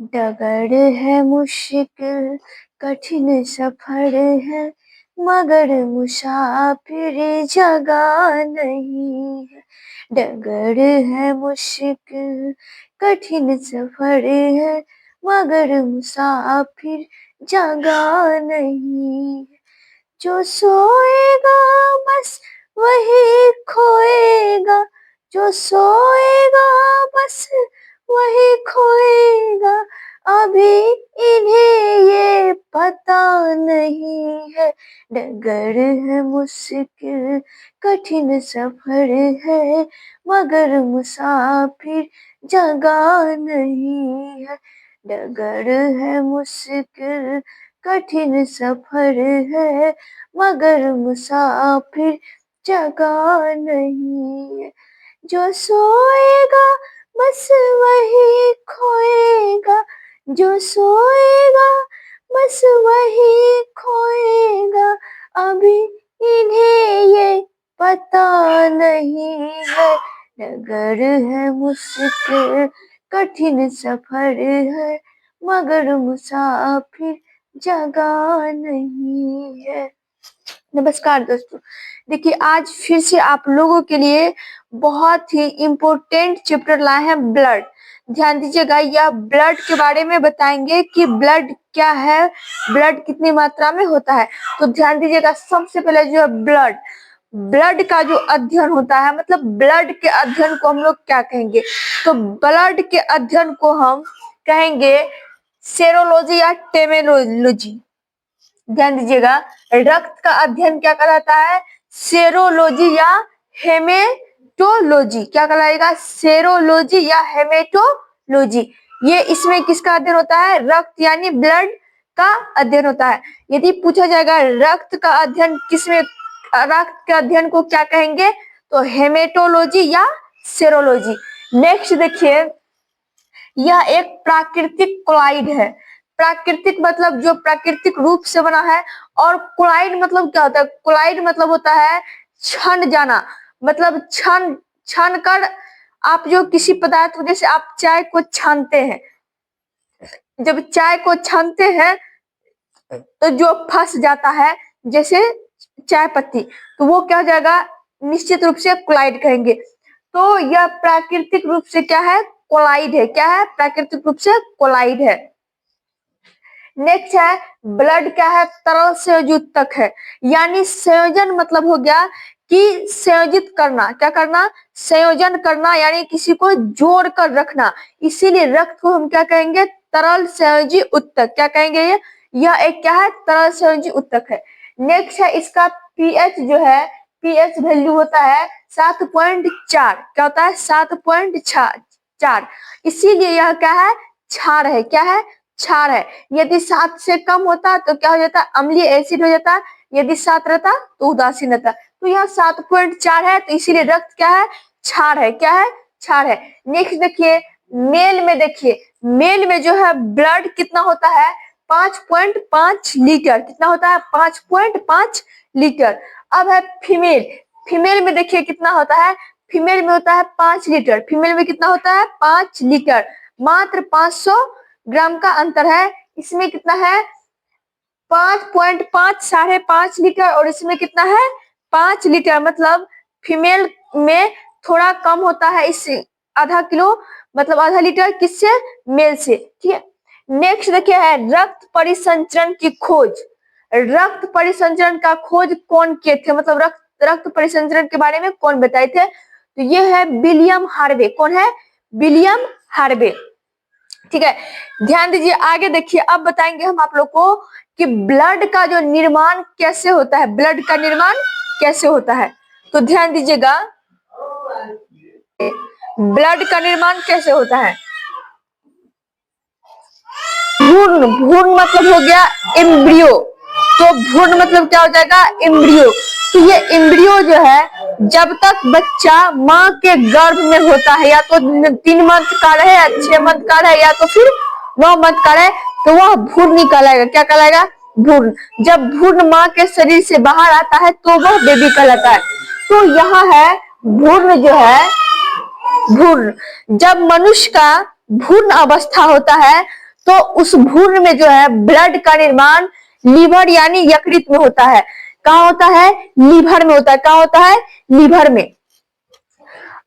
डगर है मुश्किल कठिन सफर है, मगर मुसाफिर जगह नहीं है। डगर है मुश्किल कठिन सफर है, मगर मुसाफिर जगह नहीं है। जो सोएगा बस वही खोएगा, जो सोएगा बस वही खोएगा। अभी इन्हें ये पता नहीं है। डगर है मुश्किल कठिन सफर है, मगर मुसाफिर जगह नहीं है। डगर है मुश्किल कठिन सफर है, मगर मुसाफिर जगह नहीं है। जो सोएगा बस वही खोएगा, जो सोएगा बस वही खोएगा। अभी इन्हें ये पता नहीं है। डगर है मुश्किल कठिन सफर है, मगर मुसाफिर जगह नहीं है। नमस्कार दोस्तों, देखिए आज फिर से आप लोगों के लिए बहुत ही इम्पोर्टेंट चैप्टर लाए हैं ब्लड। ध्यान दीजिएगा, यह ब्लड के बारे में बताएंगे कि ब्लड क्या है, ब्लड कितनी मात्रा में होता है। तो ध्यान दीजिएगा, सबसे पहले जो है ब्लड, ब्लड का जो अध्ययन होता है, मतलब ब्लड के अध्ययन को हम लोग क्या कहेंगे? तो ब्लड के अध्ययन को हम कहेंगे सेरोलॉजी या टेमेरोलॉजी। ध्यान दीजिएगा, रक्त का अध्ययन क्या कहलाता है? सेरोलॉजी या हेमेटोलॉजी। क्या कहलाएगा? सेरोलॉजी या हेमेटोलॉजी। ये इसमें किसका अध्ययन होता है? रक्त यानी ब्लड का अध्ययन होता है। यदि पूछा जाएगा रक्त का अध्ययन किसमें, रक्त के अध्ययन को क्या कहेंगे? तो हेमेटोलॉजी या सेरोलॉजी। नेक्स्ट देखिए, यह एक प्राकृतिक क्लोराइड है। प्राकृतिक मतलब जो प्राकृतिक रूप से बना है, और क्लोराइड मतलब क्या होता है? क्लोराइड मतलब होता है छन जाना, मतलब छन छन कर आप जो किसी पदार्थ को, जैसे आप चाय को छानते हैं, जब चाय को छानते हैं तो जो फंस जाता है जैसे चाय पत्ती, तो वो क्या हो जाएगा? निश्चित रूप से क्लोराइड कहेंगे। तो यह प्राकृतिक रूप से क्या है? क्लोराइड है। क्या है? प्राकृतिक रूप से क्लोराइड है। नेक्स्ट है ब्लड क्या है? तरल संयोजक है, यानी संयोजन मतलब हो गया कि संयोजित करना। क्या करना? संयोजन करना, यानी किसी को जोड़ कर रखना। इसीलिए रक्त को हम क्या कहेंगे? तरल संयोजी उत्तक। क्या कहेंगे? यह एक क्या है? तरल संयोजी उत्तक है। नेक्स्ट है इसका पीएच जो है, पीएच वैल्यू होता है 7.4। क्या होता है? 7.4। इसीलिए यह क्या है? क्षार है। क्या है? क्षार है। यदि 7 से कम होता तो क्या हो जाता? अम्लीय एसिड हो जाता। यदि 7 रहता तो उदासीन रहता। तो यहाँ 7.4 है, तो इसीलिए रक्त क्या है? क्षार है। क्या है? क्षार है। नेक्स्ट देखिए, मेल में देखिए, मेल में जो है ब्लड कितना होता है? 5.5 लीटर। कितना होता है? 5.5 लीटर। अब है फीमेल, फीमेल में देखिए कितना होता है? फीमेल में होता है 5 लीटर। फीमेल में कितना होता है? 5 लीटर। मात्र 500 ग्राम का अंतर है। इसमें कितना है? 5.5, 5.5 लीटर, और इसमें कितना है? 5 लीटर। मतलब फीमेल में थोड़ा कम होता है, इससे आधा किलो, मतलब आधा लीटर किससे? मेल से। ठीक है। नेक्स्ट देखिए है रक्त परिसंचरण की खोज। रक्त परिसंचरण का खोज कौन किए थे? मतलब रक्त परिसंचरण के बारे में कौन बताए थे? तो ये है विलियम हार्वे। कौन है? William Harvey. ठीक है। ध्यान दीजिए, आगे देखिए, अब बताएंगे हम आप लोग को कि ब्लड का जो निर्माण कैसे होता है, ब्लड का निर्माण कैसे होता है। तो ध्यान दीजिएगा, ब्लड का निर्माण कैसे होता है। भ्रूण, भ्रूण मतलब हो गया एम्ब्रियो। तो भ्रूण मतलब क्या हो जाएगा? एम्ब्रियो। तो ये एम्ब्रियो जो है, जब तक बच्चा माँ के गर्भ में होता है, या तो 3 मंथ का रहे, या 6 मंथ का रहे, या तो फिर 9 मंथ का रहे, तो वह भ्रूण कहलाएगा। क्या कहलाएगा? भ्रूण। जब भ्रूण माँ के शरीर से बाहर आता है तो वह बेबी कहलाता है। तो यहाँ है भ्रूण जो है, भ्रूण, जब मनुष्य का भ्रूण अवस्था होता है तो उस भ्रूण में जो है ब्लड का निर्माण लीवर यानी यकृत में होता है। कहाँ होता है? लीवर में होता है। कहाँ होता है? लीवर में।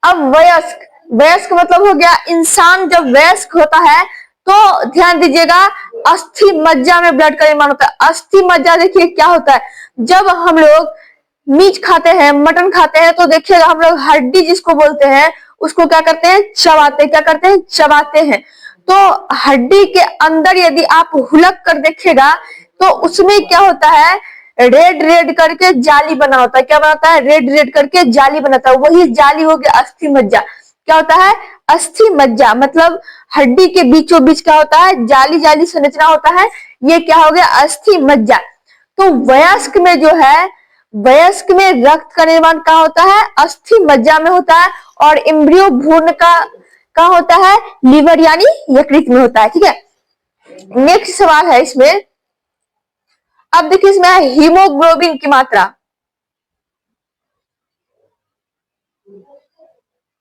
अब वयस्क, वयस्क मतलब हो गया इंसान जब वयस्क होता है तो ध्यान दीजिएगा अस्थि मज्जा में ब्लड का निर्माण होता है। अस्थि मज्जा देखिए क्या होता है, जब हम लोग मीट खाते हैं, मटन खाते हैं तो देखिएगा हम लोग हड्डी जिसको बोलते हैं उसको क्या करते हैं? चबाते हैं। क्या करते हैं? चबाते हैं। तो हड्डी के अंदर यदि आप हुलक कर देखिएगा तो उसमें क्या होता है? रेड रेड करके जाली बना होता है। क्या बनाता है? रेड रेड करके जाली बनाता है। वही जाली हो गया अस्थि मज्जा। क्या होता है? अस्थि मज्जा मतलब हड्डी के बीचों बीच क्या होता है? जाली जाली संरचना होता है। ये क्या हो गया? अस्थि मज्जा। तो वयस्क में जो है, वयस्क में रक्त का निर्माण कहाँ होता है? अस्थि मज्जा में होता है। और एम्ब्रियो भ्रूण का कहाँ होता है? लीवर यानी यकृत में होता है। ठीक है, नेक्स्ट सवाल है इसमें। अब देखिए इसमें है हीमोग्लोबिन की मात्रा।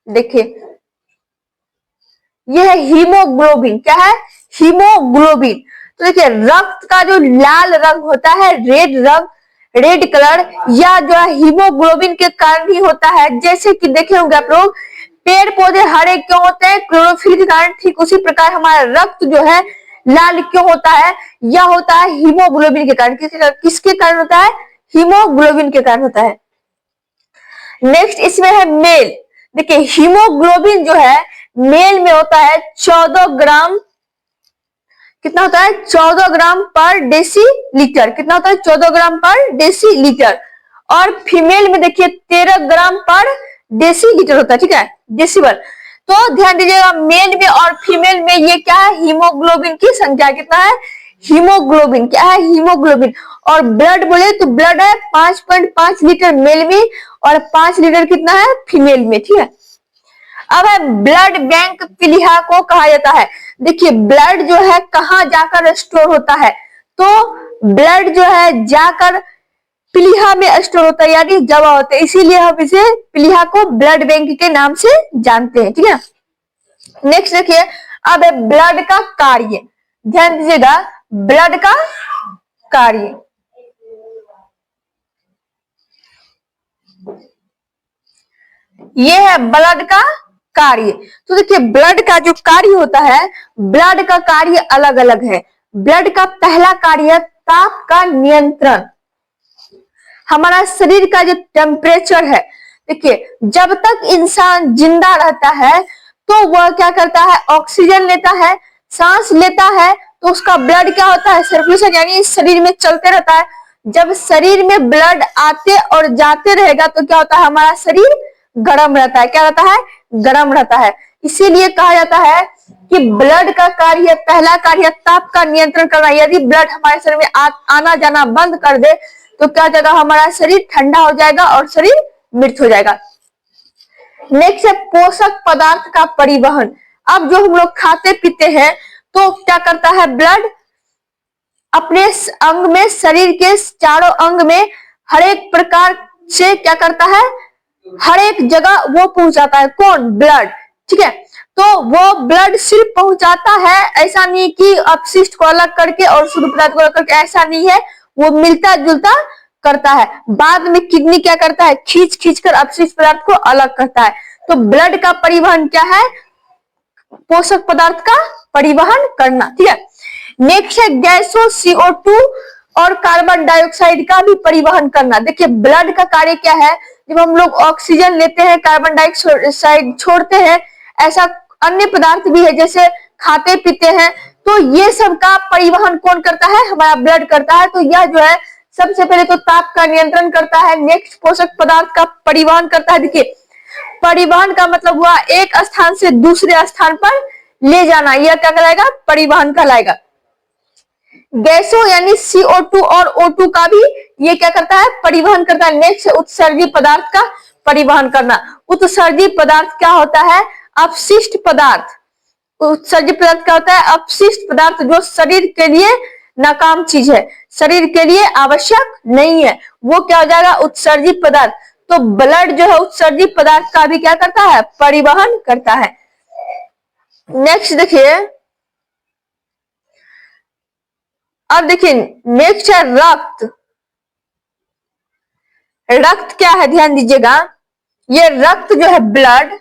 देखिए यह है हीमोग्लोबिन। क्या है? हीमोग्लोबिन। तो देखिए रक्त का जो लाल रंग होता है, रेड रंग, रेड कलर, या जो है हीमोग्लोबिन के कारण ही होता है। जैसे कि देखे होंगे आप लोग पेड़ पौधे हरे क्यों होते हैं? क्लोरोफिल के कारण। ठीक उसी प्रकार हमारा रक्त जो है लाल क्यों होता है? यह होता है हीमोग्लोबिन के कारण। किसके कारण होता है? हीमोग्लोबिन के कारण होता है। नेक्स्ट इसमें है मेल। देखिए हीमोग्लोबिन जो है मेल में होता है 14 ग्राम। कितना होता है? 14 ग्राम पर डेसी लीटर। कितना होता है? 14 ग्राम पर डेसी लीटर। और फीमेल में देखिए 13 ग्राम पर डेसी लीटर होता है। ठीक है, डेसिबल। तो ध्यान दीजिएगा मेल में और फीमेल में ये क्या है? हीमोग्लोबिन की संख्या कितना है? हीमोग्लोबिन क्या है? हीमोग्लोबिन। और ब्लड बोले तो ब्लड है 5.5 लीटर मेल में और 5 लीटर कितना है? फीमेल में। ठीक है, अब है ब्लड बैंक पीलिया को कहा जाता है। देखिए ब्लड जो है कहाँ जाकर स्टोर होता है? तो ब्लड जो है जाकर पीलिया में स्टोर होता है यानी जमा होता है, इसीलिए हम इसे पीलिया को ब्लड बैंक के नाम से जानते हैं। ठीक है, नेक्स्ट देखिए अब है ब्लड का कार्य। ध्यान दीजिएगा ब्लड का कार्य। ये है ब्लड का कार्य। तो देखिए ब्लड का जो कार्य होता है, ब्लड का कार्य अलग अलग है। ब्लड का पहला कार्य है ताप का नियंत्रण। हमारा शरीर का जो टेम्परेचर है, देखिए जब तक इंसान जिंदा रहता है तो वह क्या करता है? ऑक्सीजन लेता है, सांस लेता है, तो उसका ब्लड क्या होता है? सर्कुलेशन यानी शरीर में चलते रहता है। जब शरीर में ब्लड आते और जाते रहेगा तो क्या होता है? हमारा शरीर गर्म रहता है। क्या रहता है? गर्म रहता है। इसीलिए कहा जाता है कि ब्लड का कार्य, पहला कार्य ताप का नियंत्रण करना। यदि ब्लड हमारे शरीर में आना जाना बंद कर दे तो क्या हो जाएगा? हमारा शरीर ठंडा हो जाएगा और शरीर मृत हो जाएगा। नेक्स्ट है पोषक पदार्थ का परिवहन। अब जो हम लोग खाते पीते हैं तो क्या करता है? ब्लड अपने अंग में, शरीर के चारों अंग में हर एक प्रकार से क्या करता है? हर एक जगह वो पहुंचाता है। कौन? ब्लड। ठीक है, तो वो ब्लड सिर्फ पहुंचाता है, ऐसा नहीं कि अपशिष्ट को अलग करके और शुद्ध पदार्थ को अलग करके, ऐसा नहीं है। वो मिलता जुलता करता है। बाद में किडनी क्या करता है? खींच खींच कर अपशिष्ट पदार्थ को अलग करता है। तो ब्लड का परिवहन क्या है? पोषक पदार्थ का परिवहन करना। ठीक है, नेक्स्ट है गैसों CO2 और कार्बन डाइऑक्साइड का भी परिवहन करना। देखिए ब्लड का कार्य क्या है? जब हम लोग ऑक्सीजन लेते हैं, कार्बन डाइऑक्साइड छोड़ते हैं, ऐसा अन्य पदार्थ भी है जैसे खाते पीते हैं, तो ये सब का परिवहन कौन करता है? हमारा ब्लड करता है। तो यह जो है सबसे पहले तो ताप का नियंत्रण करता है। नेक्स्ट पोषक पदार्थ का परिवहन करता है। देखिए परिवहन का मतलब हुआ एक स्थान से दूसरे स्थान पर ले जाना, यह क्या कहलाएगा? परिवहन कहलाएगा। गैसों यानी CO2 और O2 का भी ये क्या करता है? परिवहन करता है। नेक्स्ट उत्सर्जी पदार्थ का परिवहन करना। उत्सर्जी पदार्थ क्या होता है? अपशिष्ट पदार्थ। उत्सर्जी पदार्थ क्या होता है? अपशिष्ट पदार्थ जो शरीर के लिए नाकाम चीज है, शरीर के लिए आवश्यक नहीं है, वो क्या हो जाएगा? उत्सर्जी पदार्थ। तो ब्लड जो है उत्सर्जी पदार्थ का भी क्या करता है? परिवहन करता है। नेक्स्ट देखिए अब देखिए नेक्स्ट है रक्त। रक्त क्या है ध्यान दीजिएगा, ये रक्त जो है ब्लड,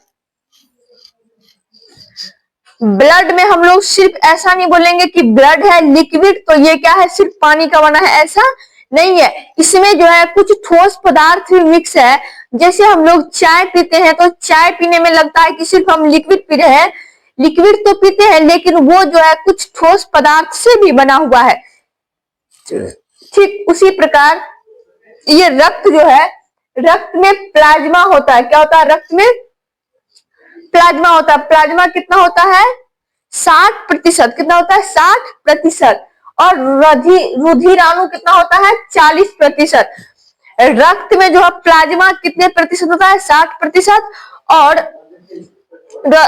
ब्लड में हम लोग सिर्फ ऐसा नहीं बोलेंगे कि ब्लड है लिक्विड तो ये क्या है सिर्फ पानी का बना है, ऐसा नहीं है। इसमें जो है कुछ ठोस पदार्थ भी मिक्स है। जैसे हम लोग चाय पीते हैं तो चाय पीने में लगता है कि सिर्फ हम लिक्विड पी रहे हैं, लिक्विड तो पीते हैं लेकिन वो जो है कुछ ठोस पदार्थ से भी बना हुआ है। ठीक उसी प्रकार ये रक्त जो है, रक्त में प्लाज्मा होता है। क्या होता है रक्त में? प्लाज्मा होता है। प्लाज्मा कितना होता है? 60%। कितना होता है? 60%। और रुधिराणु कितना होता है? 40%। रक्त में जो है प्लाज्मा कितने प्रतिशत होता है? 60%। और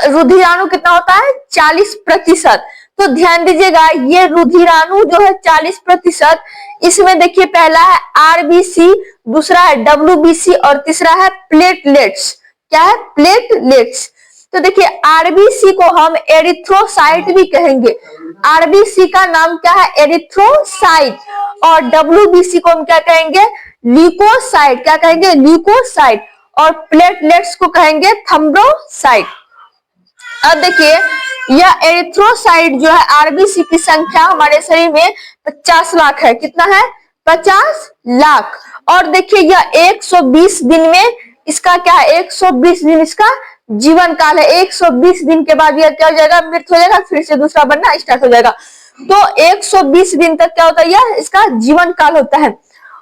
रुधिराणु कितना होता है? 40%। तो ध्यान दीजिएगा ये रुधिराणु जो है 40%, इसमें देखिए पहला है आरबीसी, दूसरा है डब्ल्यूबीसी और तीसरा है प्लेटलेट्स। क्या है? प्लेटलेट्स। तो देखिए आरबीसी को हम एरिथ्रोसाइट भी कहेंगे। आरबीसी का नाम क्या है? एरिथ्रोसाइट। और डब्ल्यूबीसी को हम क्या कहेंगे? ल्यूकोसाइट। क्या कहेंगे? ल्यूकोसाइट। और प्लेटलेट्स को कहेंगे थ्रोम्बोसाइट। अब देखिए यह एरिथ्रोसाइट जो है आरबीसी की संख्या हमारे शरीर में 50 लाख है। कितना है? 50 लाख। और देखिए यह 120 दिन में इसका क्या है? 120 दिन इसका जीवन काल है। 120 दिन के बाद यह क्या हो जाएगा? मृत हो जाएगा, फिर से दूसरा बनना स्टार्ट हो जाएगा। तो 120 दिन तक क्या होता है? यह इसका जीवन काल होता है।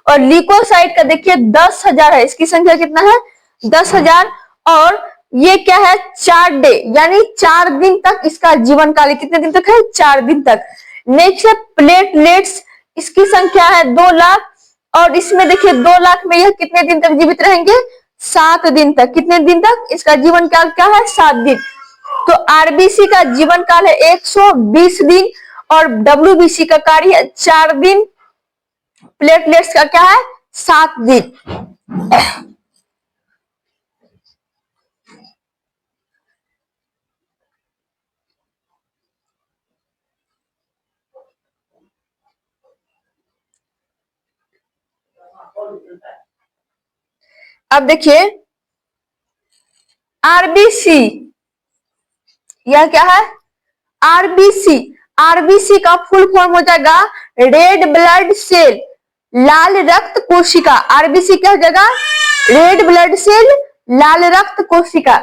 और ल्यूकोसाइट का देखिए 10,000 है, इसकी संख्या कितना है? 10,000। और ये क्या है? 4 डे यानी 4 दिन तक इसका जीवन काल। कितने दिन तक है? 4 दिन तक। नेक्स्ट है प्लेटलेट्स, इसकी संख्या है 2 लाख। और इसमें देखिए 2 लाख में यह कितने दिन तक जीवित रहेंगे? 7 दिन तक। कितने दिन तक? इसका जीवन काल क्या है? 7 दिन। तो आरबीसी का जीवन काल है 120 दिन और डब्ल्यूबीसी का कार्य है 4 दिन, प्लेटलेट्स का क्या है? 7 दिन। अब देखिए आरबीसी, यह क्या है? आरबीसी। आरबीसी का फुल फॉर्म हो जाएगा रेड ब्लड सेल, लाल रक्त कोशिका। आरबीसी क्या हो जाएगा? रेड ब्लड सेल, लाल रक्त कोशिका।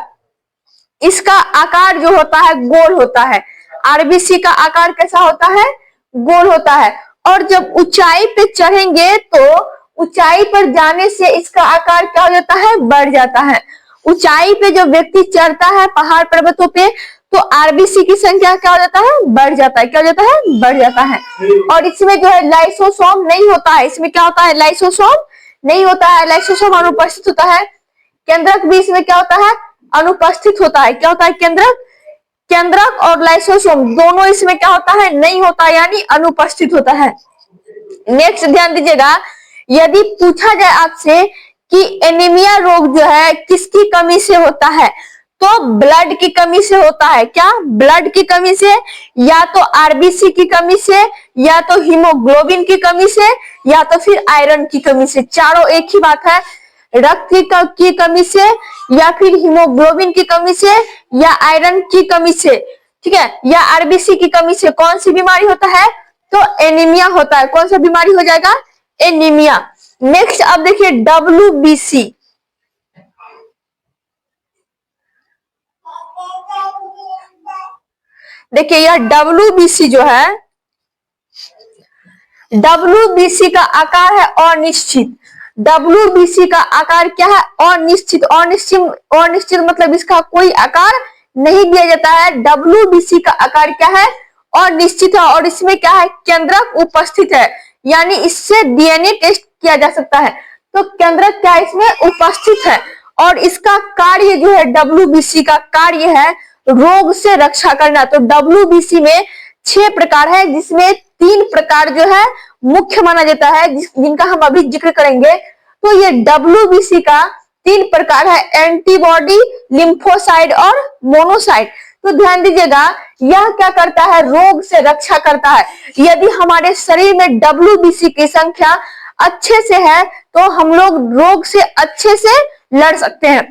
इसका आकार जो होता है गोल होता है। आरबीसी का आकार कैसा होता है? गोल होता है। और जब ऊंचाई पे चढ़ेंगे तो ऊंचाई पर जाने से इसका आकार क्या हो जाता है? बढ़ जाता है। ऊंचाई पे जब व्यक्ति चढ़ता है पहाड़ पर्वतों पे तो आरबीसी की संख्या क्या हो जाता है? बढ़ जाता है। क्या हो जाता है? बढ़ जाता है। और इसमें जो है लाइसोसोम नहीं होता है। इसमें क्या होता है? लाइसोसोम नहीं होता है। लाइसोसोम अनुपस्थित होता है। केंद्रक भी इसमें क्या होता है? अनुपस्थित होता है। क्या होता है? केंद्रक। केंद्रक और लाइसोसोम दोनों इसमें क्या होता है? नहीं होता, यानी अनुपस्थित होता है। नेक्स्ट ध्यान दीजिएगा, यदि पूछा जाए आपसे कि एनीमिया रोग जो है किसकी कमी से होता है, तो ब्लड की कमी से होता है। क्या? ब्लड की कमी से, या तो आरबीसी की कमी से, या तो हीमोग्लोबिन की कमी से, या तो फिर आयरन की कमी से। चारों एक ही बात है। रक्त की कमी से, या फिर हीमोग्लोबिन की कमी से, या आयरन की कमी से, ठीक है, या आरबीसी की कमी से कौन सी बीमारी होता है? तो एनीमिया होता है। कौन सा बीमारी हो जाएगा? एनीमिया। नेक्स्ट अब देखिए डब्ल्यूबीसी। देखिए यह डब्ल्यूबीसी जो है, डब्ल्यूबीसी का आकार है अनिश्चित। डब्ल्यूबीसी का आकार क्या है? अनिश्चित। अनिश्चित मतलब इसका कोई आकार नहीं दिया जाता है। डब्ल्यूबीसी का आकार क्या है? अनिश्चित है। और इसमें क्या है? केंद्रक उपस्थित है, यानी इससे डीएनए टेस्ट किया जा सकता है। तो केंद्रक क्या इसमें उपस्थित है। और इसका कार्य जो है, डब्ल्यूबीसी का कार्य है रोग से रक्षा करना। तो डब्ल्यूबीसी में 6 प्रकार है, जिसमें 3 प्रकार जो है मुख्य माना जाता है, जिनका हम अभी जिक्र करेंगे। तो ये डब्ल्यूबीसी का 3 प्रकार है, एंटीबॉडी, लिम्फोसाइट और मोनोसाइट। तो ध्यान दीजिएगा यह क्या करता है, रोग से रक्षा करता है। यदि हमारे शरीर में WBC की संख्या अच्छे से है तो हम लोग रोग से अच्छे से लड़ सकते हैं।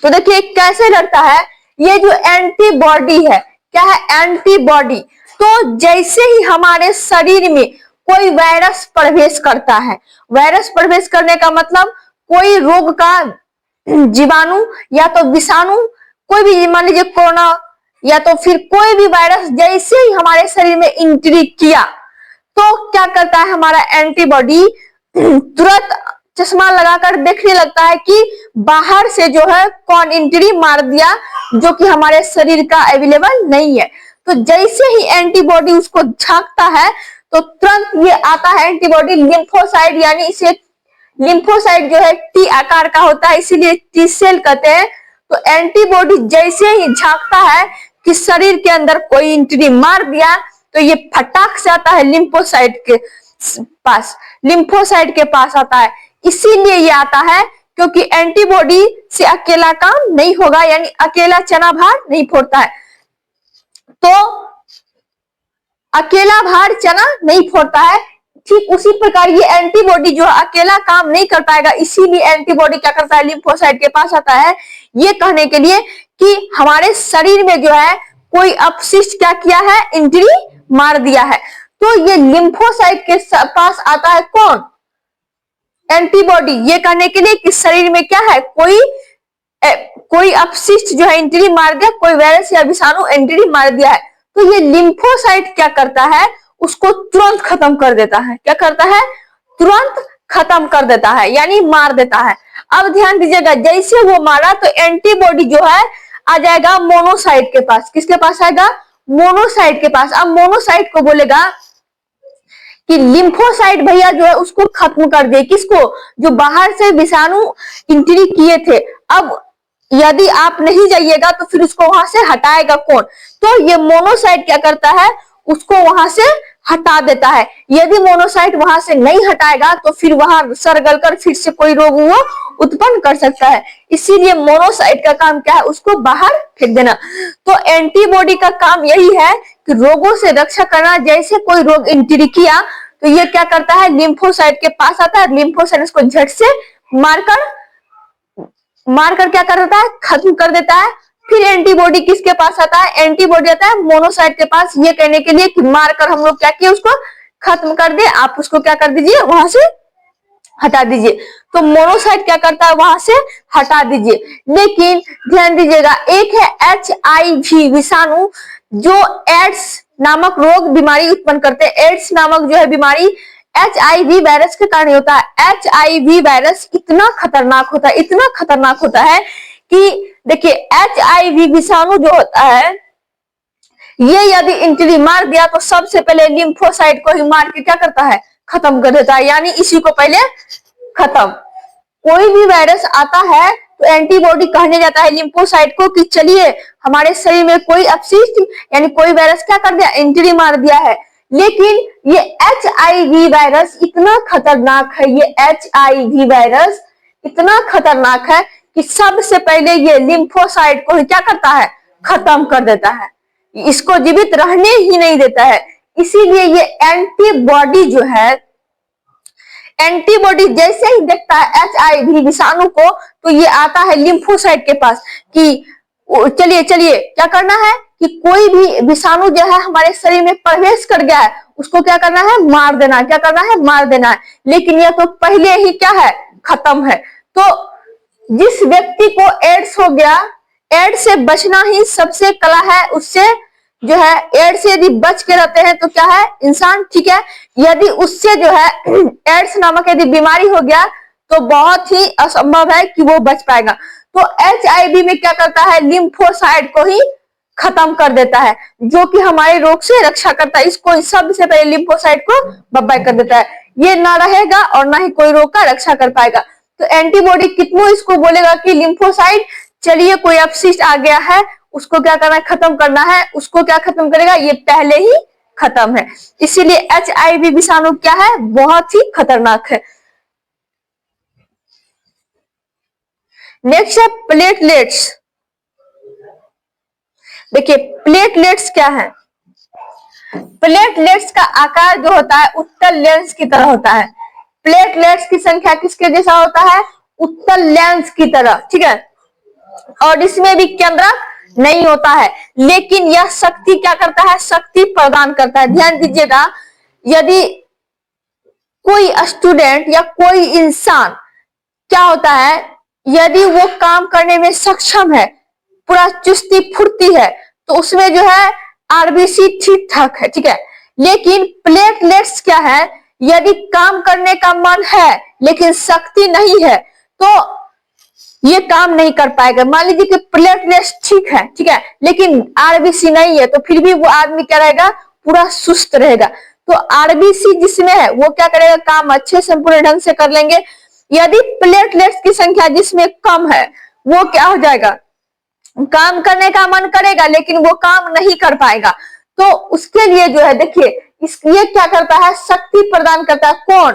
तो देखिए कैसे लड़ता है, ये जो एंटीबॉडी है, क्या है, एंटीबॉडी। तो जैसे ही हमारे शरीर में कोई वायरस प्रवेश करता है, वायरस प्रवेश करने का मतलब कोई रोग का जीवाणु या तो विषाणु, कोई भी, मान लीजिए कोरोना या तो फिर कोई भी वायरस जैसे ही हमारे शरीर में एंट्री किया तो क्या करता है हमारा एंटीबॉडी, तुरंत चश्मा लगाकर देखने लगता है कि बाहर से जो है कौन एंट्री मार दिया जो कि हमारे शरीर का अवेलेबल नहीं है। तो जैसे ही एंटीबॉडी उसको झांकता है तो तुरंत ये आता है एंटीबॉडी लिम्फोसाइट, यानी इसे लिम्फोसाइट जो है टी आकार का होता है इसीलिए टी सेल कहते हैं। तो एंटीबॉडी जैसे ही झांकता है कि शरीर के अंदर कोई एंट्री मार दिया तो ये फटाक से आता है लिम्फोसाइट के पास, लिम्फोसाइट के पास आता है। इसीलिए ये आता है क्योंकि एंटीबॉडी से अकेला काम नहीं होगा, यानी अकेला चना भार नहीं फोड़ता है। तो अकेला भार चना नहीं फोड़ता है, ठीक उसी प्रकार ये एंटीबॉडी जो अकेला काम नहीं कर पाएगा, इसीलिए एंटीबॉडी क्या करता है, लिम्फोसाइट के पास आता है, ये कहने के लिए कि हमारे शरीर में जो है कोई अपशिष्ट क्या किया है, एंट्री मार दिया है। तो ये लिम्फोसाइट के पास आता है कौन, एंटीबॉडी, ये कहने के लिए कि शरीर में क्या है, कोई अपशिष्ट जो है एंट्री मार दिया, कोई वायरस या विषाणु एंट्री मार दिया है। तो ये लिम्फोसाइट क्या करता है, उसको तुरंत खत्म कर देता है। क्या करता है, तुरंत खत्म कर देता है, यानी मार देता है। अब ध्यान दीजिएगा, जैसे वो मारा तो एंटीबॉडी जो है आ जाएगा मोनोसाइट के पास। किसके पास आएगा, मोनोसाइट के पास। अब मोनोसाइट को बोलेगा कि लिम्फोसाइट भैया जो है उसको खत्म कर दे, किसको, जो बाहर से विषाणु एंट्री किए थे। अब यदि आप नहीं जाइएगा तो फिर उसको वहां से हटाएगा कौन, तो ये मोनोसाइट क्या करता है, उसको वहां से हटा देता है। यदि मोनोसाइट वहां से नहीं हटाएगा तो फिर वहां सरगल कर फिर से कोई रोग वो उत्पन्न कर सकता है। इसीलिए मोनोसाइट का काम क्या है, उसको बाहर फेंक देना। तो एंटीबॉडी का काम यही है कि रोगों से रक्षा करना। जैसे कोई रोग एंट्री किया तो ये क्या करता है, लिम्फोसाइट के पास आता है, लिम्फोसाइट उसको झट से मारकर क्या कर देता है, खत्म कर देता है। फिर एंटीबॉडी किसके पास आता है, एंटीबॉडी आता है मोनोसाइट के पास, ये कहने के लिए कि मारकर हम लोग क्या किए, उसको खत्म कर दे, आप उसको क्या कर दीजिए, वहां से हटा दीजिए। तो मोनोसाइट क्या करता है, वहां से हटा दीजिए। लेकिन ध्यान दीजिएगा, एक है HIV विषाणु जो एड्स नामक रोग बीमारी उत्पन्न करते हैं। एड्स नामक जो है बीमारी HIV वायरस के कारण होता है। HIV वायरस इतना खतरनाक होता है, इतना खतरनाक होता है कि देखिए HIV विषाणु जो होता है ये यदि एंट्री मार दिया तो सबसे पहले लिम्फोसाइट को ही मार के क्या करता है, खत्म कर देता है, यानी इसी को पहले खत्म। कोई भी वायरस आता है तो एंटीबॉडी कहने जाता है लिम्फोसाइट को कि चलिए हमारे शरीर में कोई अपशिष्ट यानी कोई वायरस क्या कर दिया, एंट्री मार दिया है। लेकिन ये HIV वायरस इतना खतरनाक है, ये HIV वायरस इतना खतरनाक है कि सबसे पहले ये लिम्फोसाइट को ही क्या करता है, खत्म कर देता है, इसको जीवित रहने ही नहीं देता है। इसीलिए ये एंटीबॉडी जो है, एंटीबॉडी जैसे ही देखता है HIV विषाणु को तो ये आता है लिम्फोसाइट के पास कि चलिए चलिए क्या करना है कि कोई भी विषाणु जो है हमारे शरीर में प्रवेश कर गया है उसको क्या करना है, मार देना है। क्या करना है, मार देना है। लेकिन यह तो पहले ही क्या है, खत्म है। तो जिस व्यक्ति को एड्स हो गया, एड्स से बचना ही सबसे कला है, उससे जो है एड्स से यदि बच के रहते हैं तो क्या है, इंसान ठीक है। यदि उससे जो है एड्स नामक यदि बीमारी हो गया तो बहुत ही असंभव है कि वो बच पाएगा। तो HIV में क्या करता है, लिम्फोसाइट को ही खत्म कर देता है जो कि हमारे रोग से रक्षा करता है। इसको सबसे पहले लिम्फोसाइट को बाय कर देता है, ये ना रहेगा और ना ही कोई रोग का रक्षा कर पाएगा। तो एंटीबॉडी कितनों इसको बोलेगा कि लिम्फोसाइट चलिए कोई अपशिष्ट आ गया है उसको क्या करना है, खत्म करना है। उसको क्या खत्म करेगा, ये पहले ही खत्म है। इसीलिए HIV विषाणु क्या है, बहुत ही खतरनाक है। नेक्स्ट है प्लेटलेट्स। देखिए प्लेटलेट्स क्या है, प्लेटलेट्स का आकार जो होता है उत्तल लेंस की तरह होता है। प्लेटलेट्स की संख्या किसके जैसा होता है, उत्तल लेंस की तरह, ठीक है। और इसमें भी केंद्रक नहीं होता है, लेकिन यह शक्ति क्या करता है, शक्ति प्रदान करता है। ध्यान दीजिएगा, यदि कोई स्टूडेंट या कोई इंसान क्या होता है, यदि वो काम करने में सक्षम है, पूरा चुस्ती फुर्ती है, तो उसमें जो है आरबीसी ठीक ठाक है, ठीक है। लेकिन प्लेटलेट्स क्या है, यदि काम करने का मन है लेकिन शक्ति नहीं है तो ये काम नहीं कर पाएगा। मान लीजिए कि प्लेटलेट्स ठीक है, ठीक है, लेकिन आरबीसी नहीं है, तो फिर भी वो आदमी क्या रहेगा, पूरा सुस्त रहेगा। तो आरबीसी जिसमें है वो क्या करेगा, काम अच्छे से पूरे ढंग से कर लेंगे। यदि प्लेटलेट्स की संख्या जिसमें कम है, वो क्या हो जाएगा, काम करने का मन करेगा लेकिन वो काम नहीं कर पाएगा। तो उसके लिए जो है देखिए, ये क्या करता है, शक्ति प्रदान करता है। कौन,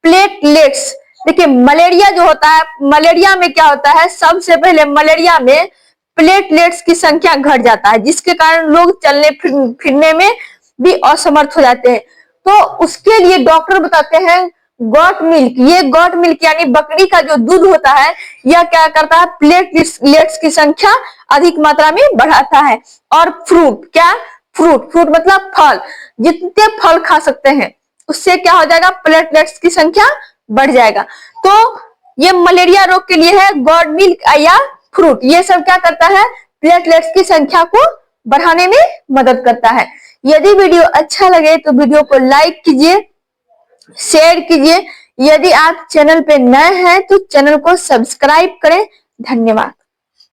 प्लेटलेट्स। देखिए मलेरिया जो होता है, मलेरिया में क्या होता है, सबसे पहले मलेरिया में प्लेटलेट्स की संख्या घट जाता है, जिसके कारण लोग चलने फिरने में भी असमर्थ हो जाते हैं। तो उसके लिए डॉक्टर बताते हैं गॉट मिल्क। ये गॉट मिल्क यानी बकरी का जो दूध होता है, यह क्या करता है, प्लेटलेट्स की संख्या अधिक मात्रा में बढ़ाता है। और फ्रूट, क्या, फ्रूट, फ्रूट मतलब फल, जितने फल खा सकते हैं उससे क्या हो जाएगा, प्लेटलेट्स की संख्या बढ़ जाएगा। तो ये मलेरिया रोग के लिए है गॉड मिल्क या फ्रूट। ये सब क्या करता है, प्लेटलेट्स की संख्या को बढ़ाने में मदद करता है। यदि वीडियो अच्छा लगे तो वीडियो को लाइक कीजिए, शेयर कीजिए। यदि आप चैनल पे नए हैं तो चैनल को सब्सक्राइब करें। धन्यवाद।